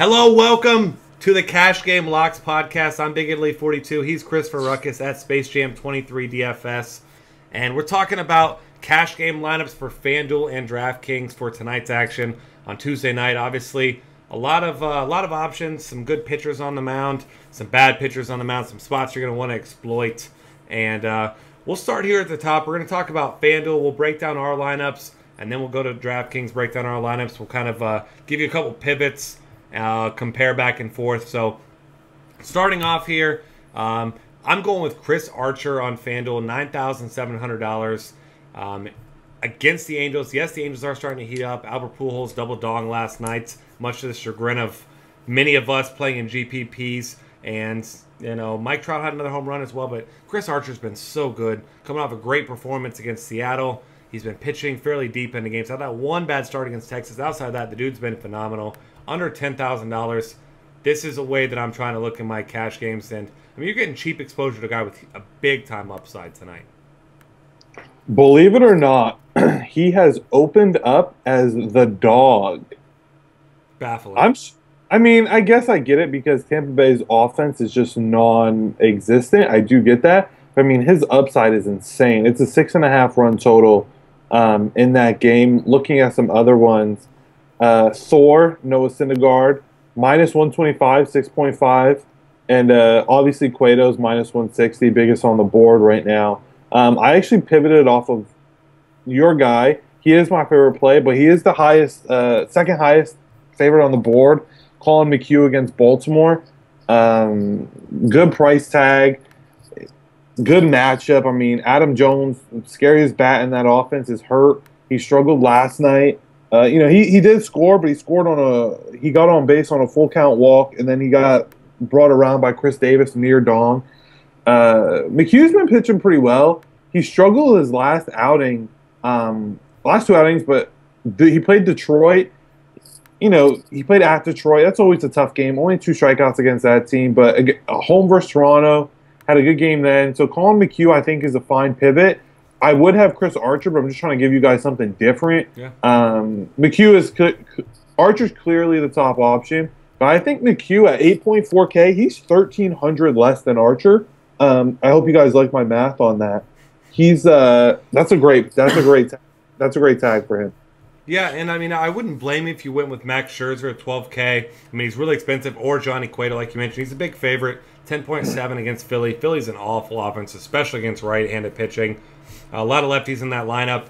Hello, welcome to the Cash Game Locks podcast. I'm Big Italy 42. He's Christopher Ruckus at Space Jam 23 DFS. And we're talking about cash game lineups for FanDuel and DraftKings for tonight's action on Tuesday night. Obviously, a lot of options, some good pitchers on the mound, some bad pitchers on the mound, some spots you're going to want to exploit. And we'll start here at the top. We're going to talk about FanDuel. We'll break down our lineups, and then we'll go to DraftKings, break down our lineups. We'll kind of give you a couple pivots, compare back and forth. So starting off here, I'm going with Chris Archer on FanDuel, $9,700 against the Angels. Yes, the Angels are starting to heat up. Albert Pujols double dong last night, much to the chagrin of many of us playing in GPPs. And, you know, Mike Trout had another home run as well, but Chris Archer's been so good. Coming off a great performance against Seattle. He's been pitching fairly deep into games. Had that one bad start against Texas. Outside of that, the dude's been phenomenal. Under $10,000. This is a way that I'm trying to look in my cash games. And, I mean, you're getting cheap exposure to a guy with a big-time upside tonight. Believe it or not, he has opened up as the dog. Baffling. I mean, I guess I get it because Tampa Bay's offense is just non-existent. I do get that. But, I mean, his upside is insane. It's a 6.5 run total in that game. Looking at some other ones, Thor, Noah Syndergaard, minus 125, 6.5. And obviously Cueto's minus 160, biggest on the board right now. I actually pivoted off of your guy. He is my favorite play, but he is the highest, second highest favorite on the board. Colin McHugh against Baltimore. Good price tag. Good matchup. I mean, Adam Jones, scariest bat in that offense, is hurt. He struggled last night. He did score, but he got on base on a full count walk, and then he got brought around by Chris Davis near dong. McHugh's been pitching pretty well. He struggled his last outing, last two outings, but he played Detroit. He played at Detroit. That's always a tough game. Only 2 strikeouts against that team, but a home versus Toronto. Had a good game then. So Colin McHugh, I think, is a fine pivot. I would have Chris Archer, but I'm just trying to give you guys something different. Yeah. Archer's clearly the top option, but I think McHugh at 8.4K, he's 1,300 less than Archer. I hope you guys like my math on that. He's that's a great tag for him. Yeah, and I mean, I wouldn't blame you if you went with Max Scherzer at 12K. I mean, he's really expensive, or Johnny Cueto, like you mentioned. He's a big favorite, 10.7 against Philly. Philly's an awful offense, especially against right-handed pitching. A lot of lefties in that lineup,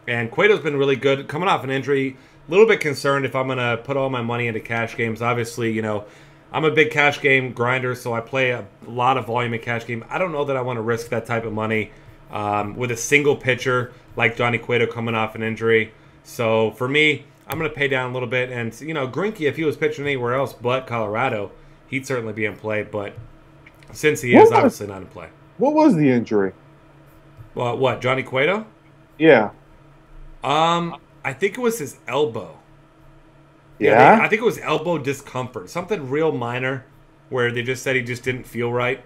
and Cueto's been really good. Coming off an injury, a little bit concerned if I'm going to put all my money into cash games. Obviously, I'm a big cash game grinder, so I play a lot of volume in cash game. I don't know that I want to risk that type of money with a single pitcher like Johnny Cueto coming off an injury. So for me, I'm going to pay down a little bit. And, Greinke, if he was pitching anywhere else but Colorado, he'd certainly be in play. But since he is, obviously not in play. What was the injury? Well, what, Johnny Cueto? Yeah. I think it was his elbow. Yeah? I think it was elbow discomfort. Something real minor where they just said he just didn't feel right.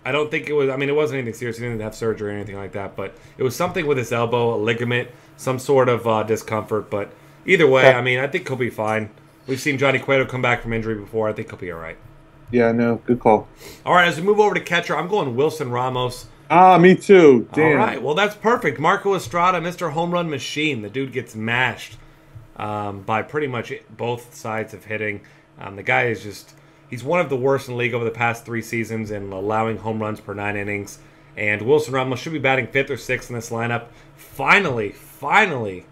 I don't think it was, it wasn't anything serious. He didn't have surgery or anything like that. But it was something with his elbow, a ligament, some sort of discomfort. But either way, I think he'll be fine. We've seen Johnny Cueto come back from injury before. I think he'll be all right. Yeah, no, good call. All right, as we move over to catcher, I'm going Wilson Ramos. Me too. Damn. All right, well, that's perfect. Marco Estrada, Mr. Home Run Machine. The dude gets mashed by pretty much both sides of hitting. The guy is just, he's one of the worst in the league over the past 3 seasons in allowing home runs per 9 innings. And Wilson Ramos should be batting 5th or 6th in this lineup. Finally,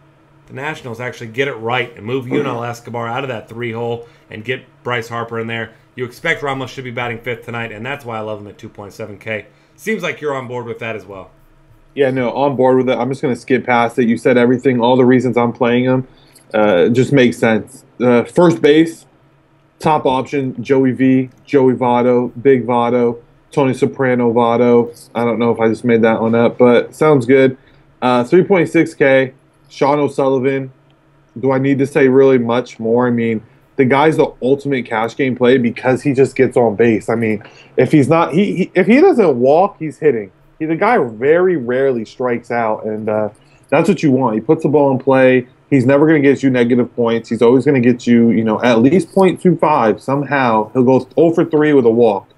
the Nationals actually get it right and move Yunel Escobar out of that 3-hole and get Bryce Harper in there. You expect Ramos should be batting 5th tonight, and that's why I love him at 2.7K. Seems like you're on board with that as well. Yeah, no, on board with it. I'm just going to skip past it. You said everything, all the reasons I'm playing him. Just makes sense. First base, top option, Joey V, Joey Votto, Big Votto, Tony Soprano Votto. I don't know if I just made that one up, but sounds good. 3.6K, Sean O'Sullivan. Do I need to say really much more? I mean, the guy's the ultimate cash game play because he just gets on base. I mean, if he's not, if he doesn't walk, he's hitting. The guy very rarely strikes out, and that's what you want. He puts the ball in play. He's never going to get you negative points. He's always going to get you, at least 0.25 somehow. He'll go 0 for 3 with a walk.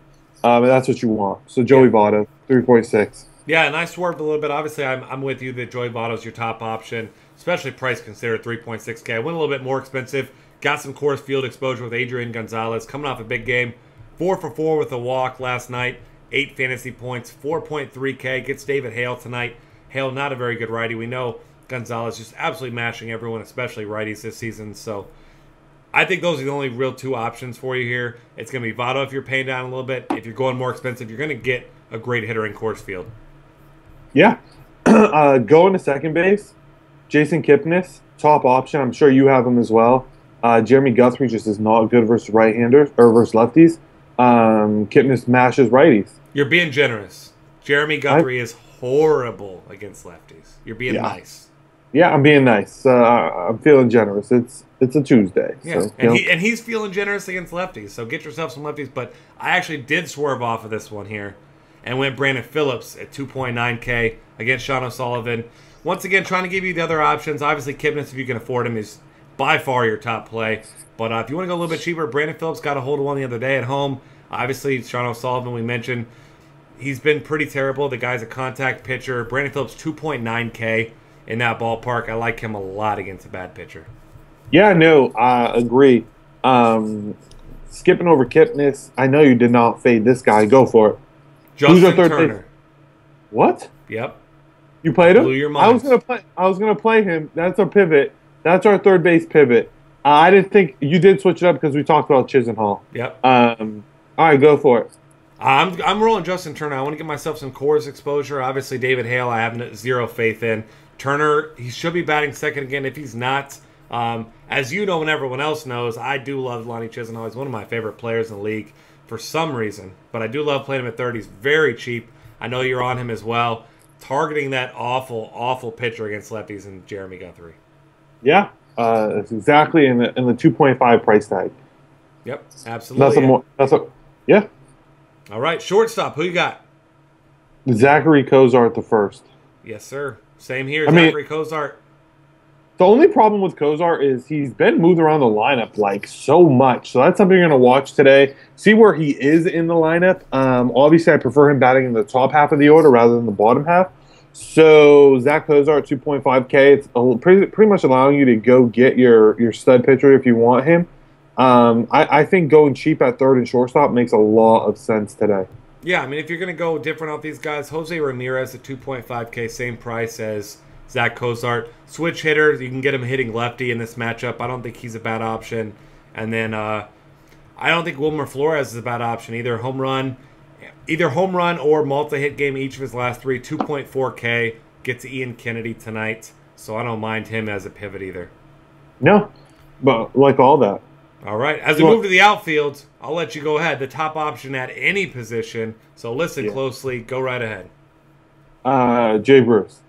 And that's what you want. So Joey Votto, 3.6. Yeah, and I swerved a little bit. Obviously, I'm with you that Joey Votto's your top option, especially price considered 3.6K. I went a little bit more expensive. Got some course field exposure with Adrian Gonzalez coming off a big game. 4 for 4 with a walk last night. 8 fantasy points, 4.3K. Gets David Hale tonight. Hale, not a very good righty. We know Gonzalez just absolutely mashing everyone, especially righties this season. So I think those are the only real 2 options for you here. It's going to be Votto if you're paying down a little bit. If you're going more expensive, you're going to get a great hitter in course field. Yeah. Going to second base, Jason Kipnis, top option. I'm sure you have him as well. Jeremy Guthrie just is not good versus right-handers or versus lefties. Kipnis mashes righties. You're being generous. Jeremy Guthrie is horrible against lefties. You're being nice. Yeah, I'm being nice. I'm feeling generous. It's a Tuesday. Yeah, so, and he's feeling generous against lefties. So get yourself some lefties. But I actually did swerve off of this one here and went Brandon Phillips at 2.9K against Sean O'Sullivan. Once again, trying to give you the other options. Obviously, Kipnis, if you can afford him, is by far your top play. But if you want to go a little bit cheaper, Brandon Phillips got a hold of one the other day at home. Obviously, Sean O'Sullivan, we mentioned, he's been pretty terrible. The guy's a contact pitcher. Brandon Phillips, 2.9K in that ballpark. I like him a lot against a bad pitcher. Yeah, no, I agree. Skipping over Kipnis, I know you did not fade this guy. Go for it. Justin Who's your third Turner. Base? What? Yep. You played him? Blew your mind. I was gonna play him. That's our pivot. That's our third base pivot. I didn't think you did switch it up because we talked about Chisenhall. Yep. All right, go for it. I'm rolling Justin Turner. I want to give myself some Coors exposure. Obviously, David Hale, I have zero faith in. Turner, he should be batting second again. If he's not, as you know and everyone else knows, I do love Lonnie Chisenhall. He's one of my favorite players in the league for some reason. But I do love playing him at third. He's very cheap. I know you're on him as well. Targeting that awful, awful pitcher against lefties in Jeremy Guthrie. Yeah, it's exactly in the 2.5 price tag. Yep, absolutely. Yeah. All right, shortstop. Who you got? Zachary Cozart the first. Yes, sir. Same here. Zachary Cozart. The only problem with Cozart is he's been moved around the lineup like so much. So that's something you're going to watch today. See where he is in the lineup. Obviously, I prefer him batting in the top half of the order rather than the bottom half. So Zach Cozart, 2.5K. It's pretty much allowing you to go get your stud pitcher if you want him. I think going cheap at third and shortstop makes a lot of sense today. Yeah, I mean, if you're going to go different off these guys, Jose Ramirez at 2.5K, same price as Zach Cozart. Switch hitter, you can get him hitting lefty in this matchup. I don't think he's a bad option. And then I don't think Wilmer Flores is a bad option either. Home run or multi-hit game each of his last 3, 2.4K. Gets Ian Kennedy tonight, so I don't mind him as a pivot either. No, but like all that. All right, as we move to the outfield, I'll let you go ahead. The top option at any position, so listen closely. Go right ahead. Jay Bruce.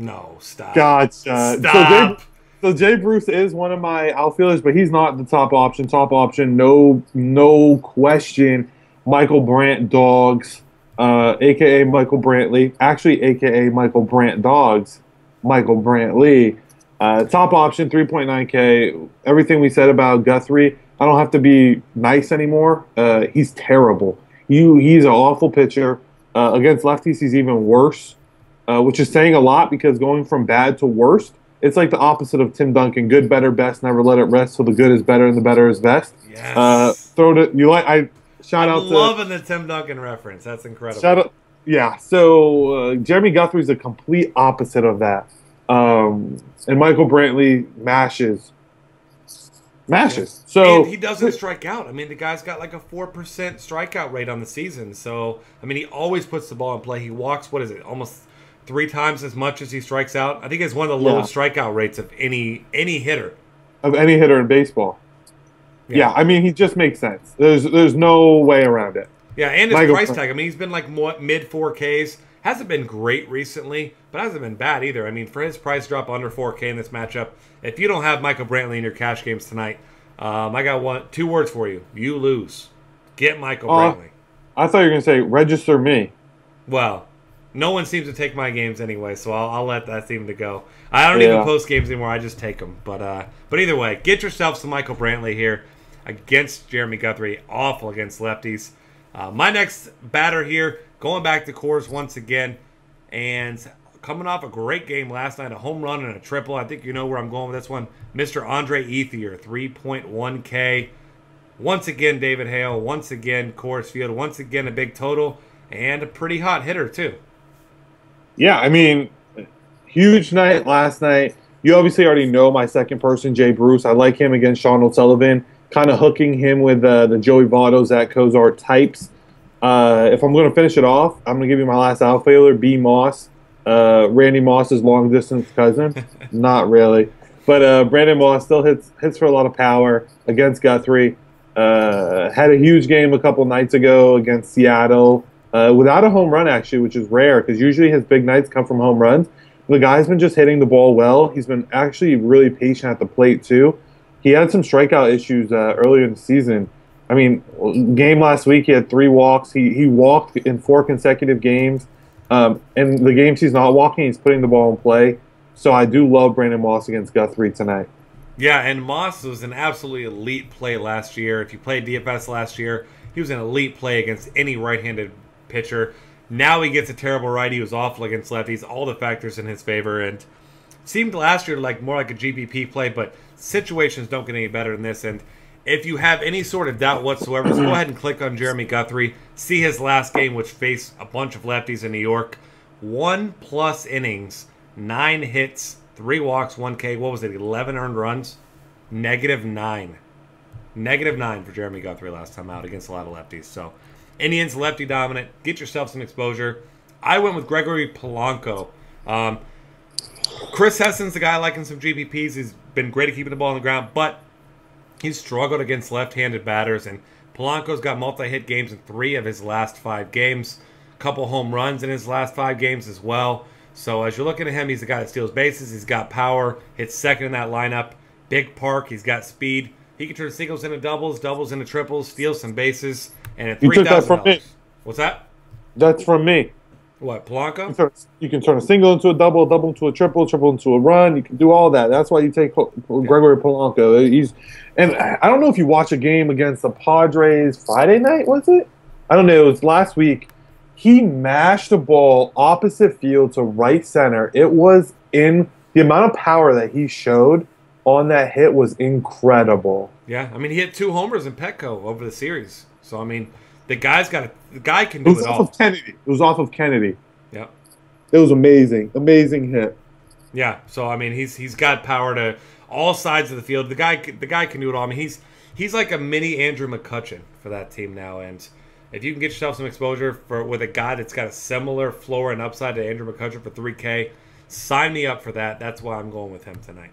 No, stop. Gotcha. Stop. So Jay Bruce is one of my outfielders, but he's not the top option. Top option, no question. Michael Brandt Dogs, a.k.a. Michael Brantley. Actually, a.k.a. Michael Brandt Dogs, Michael Brantley. Top option, 3.9K. Everything we said about Guthrie, I don't have to be nice anymore. He's terrible. He's an awful pitcher. Against lefties, he's even worse, which is saying a lot because going from bad to worst, it's like the opposite of Tim Duncan. Good, better, best. Never let it rest. So the good is better and the better is best. Yes. I'm loving the Tim Duncan reference. That's incredible. Shout out. Yeah. So Jeremy Guthrie is the complete opposite of that. And Michael Brantley mashes. So and he doesn't strike out. I mean, the guy's got like a 4% strikeout rate on the season. So I mean, he always puts the ball in play. He walks. What is it? Almost 3 times as much as he strikes out. I think it's one of the lowest strikeout rates of any hitter. Of any hitter in baseball. Yeah, I mean, he just makes sense. There's no way around it. Yeah, and his price tag. I mean, he's been like mid 4Ks. Hasn't been great recently, but hasn't been bad either. I mean, for his price drop under 4K in this matchup, if you don't have Michael Brantley in your cash games tonight, I got 2 words for you. You lose. Get Michael Brantley. I thought you were going to say register me. Well, No one seems to take my games anyway, so I'll let that seem to go. I don't even post games anymore. I just take them. But either way, get yourself some Michael Brantley here against Jeremy Guthrie. Awful against lefties. My next batter here, going back to Coors once again, and coming off a great game last night, a home run and a triple. I think you know where I'm going with this one. Mr. Andre Ethier, 3.1K. Once again, David Hale. Once again, Coors Field. Once again, a big total and a pretty hot hitter, too. Yeah, I mean, huge night last night. You obviously already know my second person, Jay Bruce. I like him against Sean O'Sullivan, kind of hooking him with the Joey Votto, Zach Cozart types. If I'm going to finish it off, I'm going to give you my last outfielder, B. Moss. Randy Moss's long-distance cousin. Not really. But Brandon Moss still hits for a lot of power against Guthrie. Had a huge game a couple nights ago against Seattle. Without a home run, actually, which is rare because usually his big nights come from home runs. The guy's been just hitting the ball well. He's been actually really patient at the plate, too. He had some strikeout issues earlier in the season. I mean, game last week, he had 3 walks. He walked in 4 consecutive games. And the games he's not walking, he's putting the ball in play. So I do love Brandon Moss against Guthrie tonight. Yeah, and Moss was an absolutely elite play last year. If you played DFS last year, he was an elite play against any right-handed pitcher. Now he gets a terrible right. He was awful against lefties. All the factors in his favor, and seemed last year like more like a GPP play, but situations don't get any better than this. And if you have any sort of doubt whatsoever, just go ahead and click on Jeremy Guthrie. See his last game, which faced a bunch of lefties in New York. 1+ innings, 9 hits, 3 walks, 1K. What was it, 11 earned runs? -9. -9 for Jeremy Guthrie last time out against a lot of lefties. So Indians lefty dominant. Get yourself some exposure. I went with Gregory Polanco. Chris Hessen's the guy I like in some GPPs. He's been great at keeping the ball on the ground, but he's struggled against left-handed batters, and Polanco's got multi-hit games in 3 of his last 5 games. A couple home runs in his last 5 games as well. So as you're looking at him, he's the guy that steals bases. He's got power. Hits second in that lineup. Big park. He's got speed. He can turn singles into doubles, doubles into triples, steal some bases, and at $3,000. You took that from me. What's that? That's from me. What, Polanco? You can turn a single into a double into a triple into a run. You can do all that. That's why you take Gregory Polanco. And I don't know if you watch a game against the Padres Friday night, was it? I don't know. It was last week. He mashed the ball opposite field to right center. It was in the amount of power that he showed on that hit was incredible. Yeah, I mean, he hit 2 homers in Petco over the series. So I mean, the guy can do it all. It was off of Kennedy. Yeah, it was amazing, amazing hit. Yeah, so I mean, he's got power to all sides of the field. The guy can do it all. I mean, he's like a mini Andrew McCutchen for that team now. And if you can get yourself some exposure with a guy that's got a similar floor and upside to Andrew McCutchen for 3K, sign me up for that. That's why I'm going with him tonight.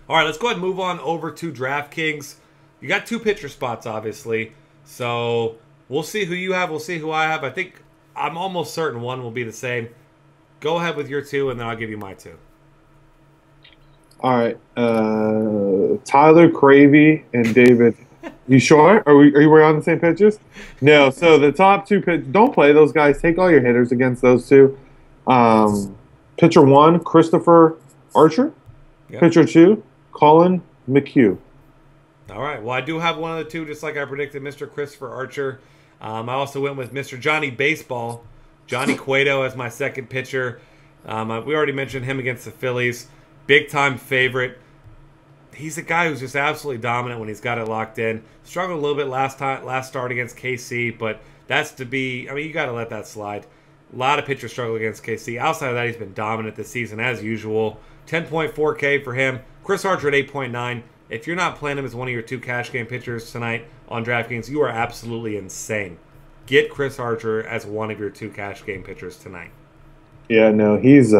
All right, let's go ahead and move on over to DraftKings. You got 2 pitcher spots, obviously. So we'll see who you have. We'll see who I have. I think I'm almost certain one will be the same. Go ahead with your 2, and then I'll give you my 2. All right. Tyler Cravey and David. You sure? Are we on the same pitches? No. So the top 2 pitchers, don't play those guys. Take all your hitters against those 2. Pitcher 1, Christopher Archer. Yep. Pitcher 2, Colin McHugh. All right. Well, I do have one of the 2, just like I predicted, Mr. Christopher Archer. I also went with Mr. Johnny Baseball, Johnny Cueto as my second pitcher. We already mentioned him against the Phillies. Big-time favorite. He's a guy who's just absolutely dominant when he's got it locked in. Struggled a little bit last start against KC, but that's to be – I mean, you got to let that slide. A lot of pitchers struggle against KC. Outside of that, he's been dominant this season as usual. 10.4K for him. Chris Archer at 8.9. If you're not playing him as one of your 2 cash game pitchers tonight on DraftKings, you are absolutely insane. Get Chris Archer as one of your 2 cash game pitchers tonight. Yeah, no, he's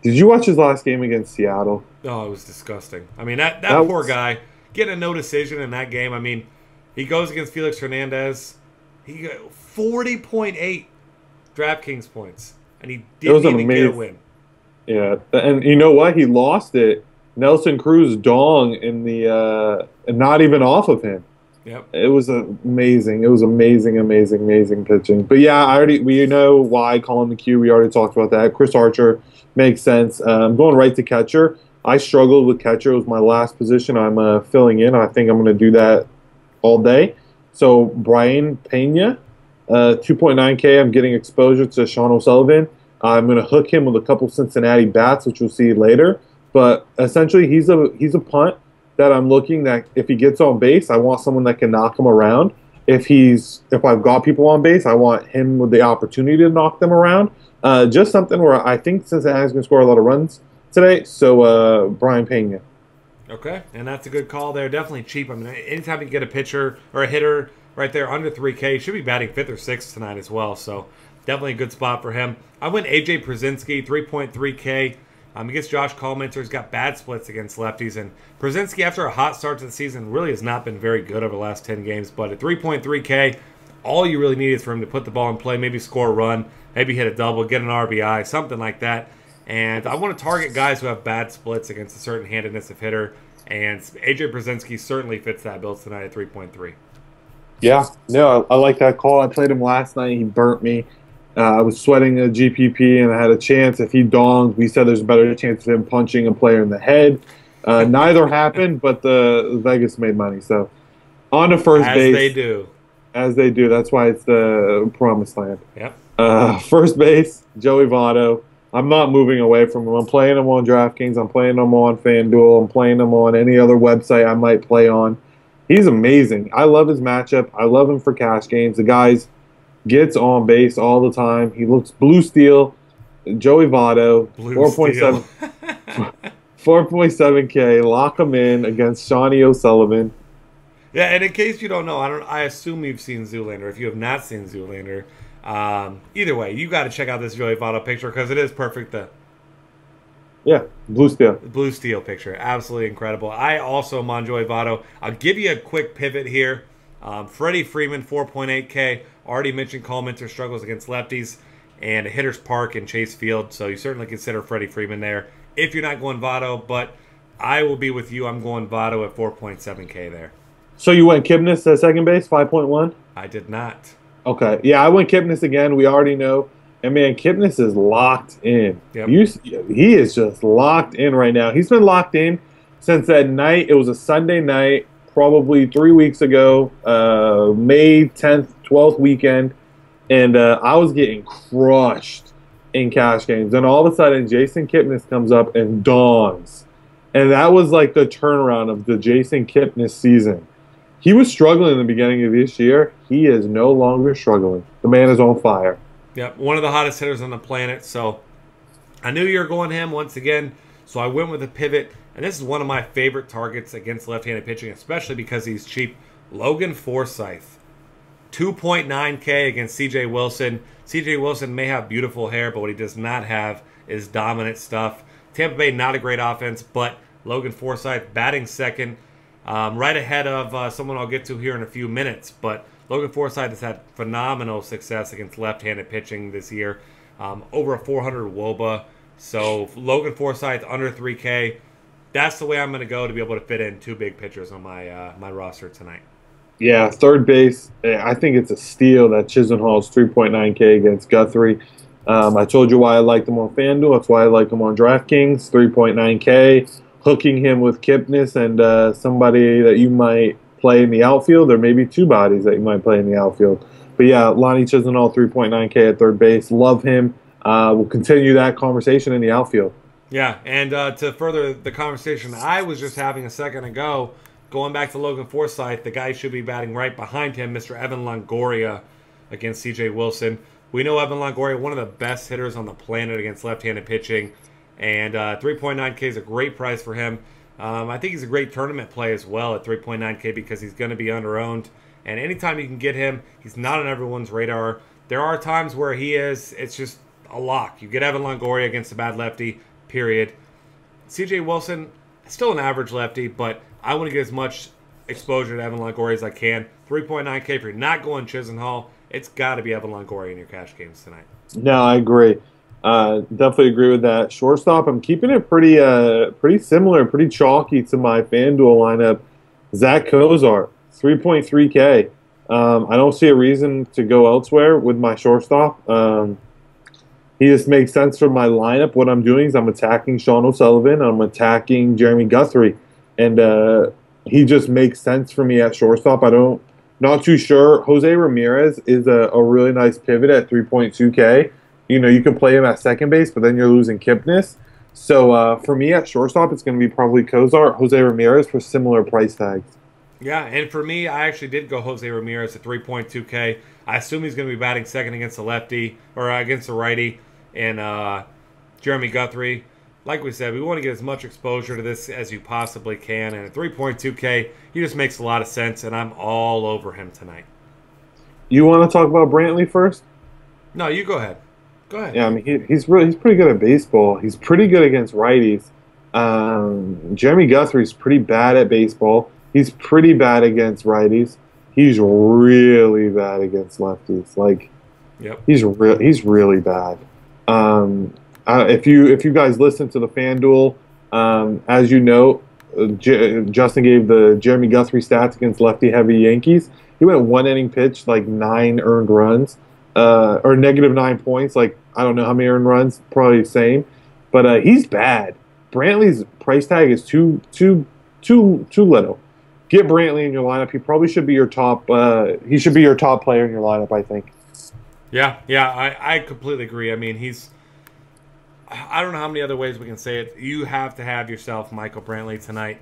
did you watch his last game against Seattle? Oh, it was disgusting. I mean, that poor guy getting a no decision in that game. I mean, he goes against Felix Hernandez. He got 40.8 DraftKings points, and he didn't even get a win. Yeah, and you know what? He lost it. Nelson Cruz dong in the and not even off of him. Yep. It was amazing. It was amazing pitching. But yeah, we know why calling the queue. We already talked about that. Chris Archer makes sense. I'm going right to catcher. I struggled with catcher. It was my last position. I'm filling in. I think I'm going to do that all day. So Brian Pena, 2.9K. I'm getting exposure to Sean O'Sullivan. I'm going to hook him with a couple Cincinnati bats, which we'll see later. But essentially, he's a punt that I'm looking that if he gets on base, I want someone that can knock him around. If I've got people on base, I want him with the opportunity to knock them around. Just something where I think Cincinnati's going to score a lot of runs today. So Brian Pena. Okay, and that's a good call there. Definitely cheap. I mean, anytime you get a pitcher or a hitter right there under 3K, should be batting 5th or 6th tonight as well. So definitely a good spot for him. I went AJ Przinsky, 3.3K. Against Josh Collminter, he's got bad splits against lefties. And Przinsky, after a hot start to the season, really has not been very good over the last 10 games. But at 3.3K, all you really need is for him to put the ball in play, maybe score a run, maybe hit a double, get an RBI, something like that. And I want to target guys who have bad splits against a certain handedness of hitter. And AJ Przinsky certainly fits that bill tonight at 3.3. Yeah, no, I like that call. I played him last night. He burnt me. I was sweating a GPP, and I had a chance. If he donged, we said there's a better chance of him punching a player in the head. Neither happened, but the Vegas made money. So on to first base. As they do. As they do. That's why it's the promised land. Yep. First base, Joey Votto. I'm not moving away from him. I'm playing him on DraftKings. I'm playing him on FanDuel. I'm playing him on any other website I might play on. He's amazing. I love his matchup. I love him for cash games. The guy's gets on base all the time. He looks blue steel. Joey Votto, 4.7K. Lock him in against Shawnee O'Sullivan. Yeah, and in case you don't know, I assume you've seen Zoolander. If you have not seen Zoolander, either way, you got to check out this Joey Votto picture because it is perfect. Yeah, blue steel. Blue steel picture. Absolutely incredible. I also am on Joey Votto. I'll give you a quick pivot here. Freddie Freeman, 4.8K. Already mentioned Collminter struggles against lefties and a hitter's park in Chase Field, so you certainly consider Freddie Freeman there if you're not going Votto, but I will be with you. I'm going Votto at 4.7K there. So you went Kipnis at second base, 5.1? I did not. Okay. Yeah, I went Kipnis again. We already know. And, man, Kipnis is locked in. Yep. He is just locked in right now. He's been locked in since that night. It was a Sunday night, probably 3 weeks ago, May 10th, 12th weekend. And I was getting crushed in cash games. Then all of a sudden, Jason Kipnis comes up and dawns. And that was like the turnaround of the Jason Kipnis season. He was struggling in the beginning of this year. He is no longer struggling. The man is on fire. Yep, one of the hottest hitters on the planet. So I knew you were going him once again. So I went with a pivot. And this is one of my favorite targets against left-handed pitching, especially because he's cheap. Logan Forsythe. 2.9K against C.J. Wilson. C.J. Wilson may have beautiful hair, but what he does not have is dominant stuff. Tampa Bay, not a great offense, but Logan Forsythe batting second. Right ahead of someone I'll get to here in a few minutes. But Logan Forsythe has had phenomenal success against left-handed pitching this year. Over a 400 WOBA. So Logan Forsythe under 3K. That's the way I'm going to go to be able to fit in two big pitchers on my roster tonight. Yeah, third base. I think it's a steal that Chisenhall's 3.9K against Guthrie. I told you why I liked him on FanDuel. That's why I like him on DraftKings. 3.9K. Hooking him with Kipnis and somebody that you might play in the outfield, or maybe two bodies that you might play in the outfield. But yeah, Lonnie Chisenhall, 3.9K at third base. Love him. We'll continue that conversation in the outfield. Yeah, and to further the conversation I was just having a second ago, going back to Logan Forsythe, the guy should be batting right behind him, Mr. Evan Longoria against C.J. Wilson. We know Evan Longoria, one of the best hitters on the planet against left-handed pitching, and 3.9K is a great price for him. I think he's a great tournament play as well at 3.9K because he's going to be under-owned, and anytime you can get him, he's not on everyone's radar. There are times where it's just a lock. You get Evan Longoria against a bad lefty, period. C.J. Wilson, still an average lefty, but I want to get as much exposure to Evan Longoria as I can. 3.9K, if you're not going Chisenhall, it's got to be Evan Longoria in your cash games tonight. No, I agree. Definitely agree with that. Shortstop, I'm keeping it pretty similar, pretty chalky to my FanDuel lineup. Zach Kozar, 3.3K. I don't see a reason to go elsewhere with my shortstop. He just makes sense for my lineup. What I'm doing is I'm attacking Sean O'Sullivan. I'm attacking Jeremy Guthrie. And he just makes sense for me at shortstop. Not too sure. Jose Ramirez is a really nice pivot at 3.2K. You know, you can play him at second base, but then you're losing Kipnis. So for me at shortstop, it's going to be probably Cozart, Jose Ramirez for similar price tags. Yeah, and for me, I actually did go Jose Ramirez at 3.2K. I assume he's going to be batting second against the lefty, or against the righty, and Jeremy Guthrie. Like we said, we want to get as much exposure to this as you possibly can, and at 3.2K, he just makes a lot of sense, and I'm all over him tonight. You want to talk about Brantley first? No, you go ahead. Go ahead. Yeah, I mean, he's pretty good at baseball. He's pretty good against righties. Jeremy Guthrie's pretty bad at baseball. He's pretty bad against righties. He's really bad against lefties. Like, yep. He's really bad. If you guys listen to the FanDuel, as you know, Justin gave the Jeremy Guthrie stats against lefty-heavy Yankees. He went 1 inning pitch, like 9 earned runs, or negative 9 points. Like, I don't know how many earned runs, probably the same. But he's bad. Brantley's price tag is too little. Get Brantley in your lineup. He probably should be your top. He should be your top player in your lineup, I think. Yeah, I completely agree. I mean, I don't know how many other ways we can say it. You have to have yourself Michael Brantley tonight.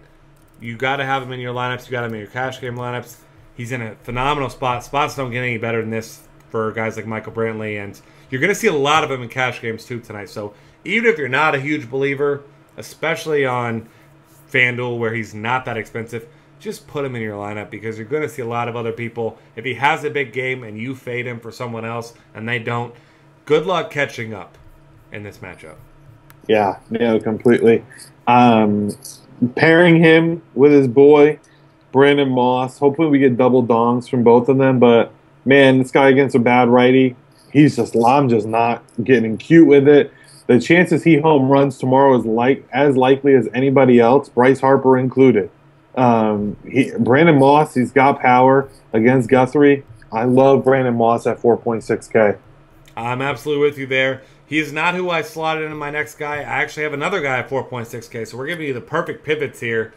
You got to have him in your lineups. You got him in your cash game lineups. He's in a phenomenal spot. Spots don't get any better than this for guys like Michael Brantley, and you're going to see a lot of him in cash games too tonight. So even if you're not a huge believer, especially on FanDuel where he's not that expensive, just put him in your lineup because you're going to see a lot of other people. If he has a big game and you fade him for someone else and they don't, good luck catching up in this matchup. Yeah, completely. Pairing him with his boy, Brandon Moss. Hopefully we get double dongs from both of them. But, man, this guy against a bad righty, I'm just not getting cute with it. The chances he home runs tomorrow is as likely as anybody else, Bryce Harper included. Brandon Moss, he's got power against Guthrie. I love Brandon Moss at 4.6K. I'm absolutely with you there. He is not who I slotted into my next guy. I actually have another guy at 4.6K, so we're giving you the perfect pivots here,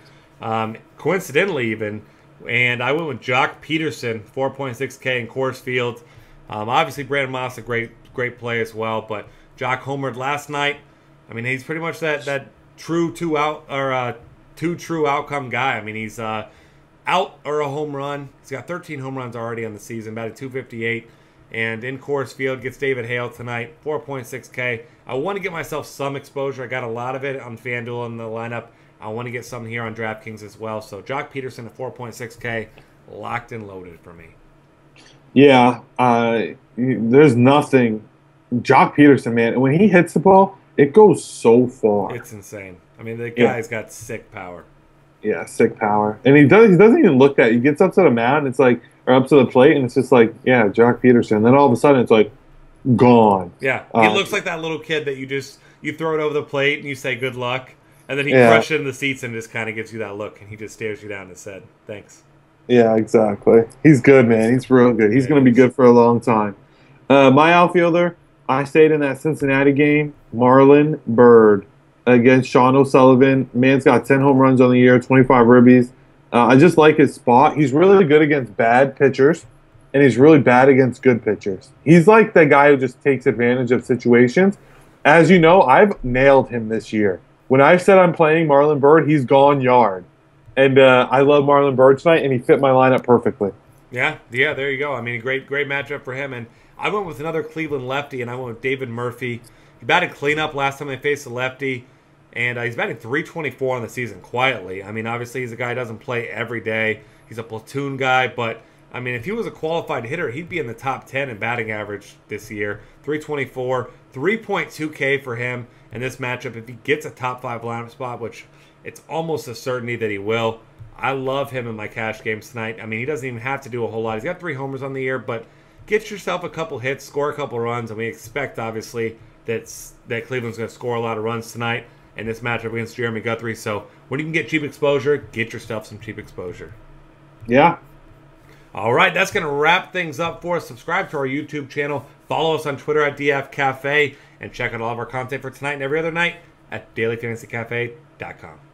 coincidentally even. And I went with Jock Peterson, 4.6K in Coors Field. Obviously, Brandon Moss, a great play as well, but Jock homered last night. I mean, he's pretty much that true two true outcome guy. I mean, he's out or a home run. He's got 13 home runs already on the season, batted 258. And in Coors Field, gets David Hale tonight, 4.6K. I want to get myself some exposure. I got a lot of it on FanDuel in the lineup. I want to get some here on DraftKings as well. So Jock Peterson at 4.6K, locked and loaded for me. Yeah, there's nothing. Jock Peterson, man, when he hits the ball, it goes so far. It's insane. I mean, the guy's got sick power. Yeah, sick power. And he doesn't even look that. He gets up to the mound, it's like, or up to the plate, and it's just like, yeah, Jock Peterson. And then all of a sudden, it's like, gone. Yeah, he looks like that little kid that you throw it over the plate and you say good luck, and then he crushes it in the seats and just kind of gives you that look, and he just stares you down and said, thanks. Yeah, exactly. He's good, man. He's real good. He's going to be good for a long time. My outfielder, I stayed in that Cincinnati game, Marlon Byrd against Sean O'Sullivan. Man's got 10 home runs on the year, 25 ribbies. I just like his spot. He's really good against bad pitchers, and he's really bad against good pitchers. He's like the guy who just takes advantage of situations. As you know, I've nailed him this year. When I've said I'm playing Marlon Byrd, he's gone yard. And I love Marlon Byrd tonight, and he fit my lineup perfectly. Yeah, there you go. I mean, great matchup for him. And I went with another Cleveland lefty, and I went with David Murphy. He batted cleanup last time they faced a lefty. And he's batting 324 on the season quietly. I mean, obviously, he's a guy who doesn't play every day. He's a platoon guy. But, I mean, if he was a qualified hitter, he'd be in the top 10 in batting average this year. 324, 3.2K for him in this matchup. If he gets a top 5 lineup spot, which it's almost a certainty that he will, I love him in my cash games tonight. I mean, he doesn't even have to do a whole lot. He's got 3 homers on the year, but get yourself a couple hits, score a couple runs, and we expect, obviously, that Cleveland's going to score a lot of runs tonight in this matchup against Jeremy Guthrie. So when you can get cheap exposure, get yourself some cheap exposure. Yeah. All right, that's going to wrap things up for us. Subscribe to our YouTube channel. Follow us on Twitter at DF Cafe. And check out all of our content for tonight and every other night at dailyfantasycafe.com.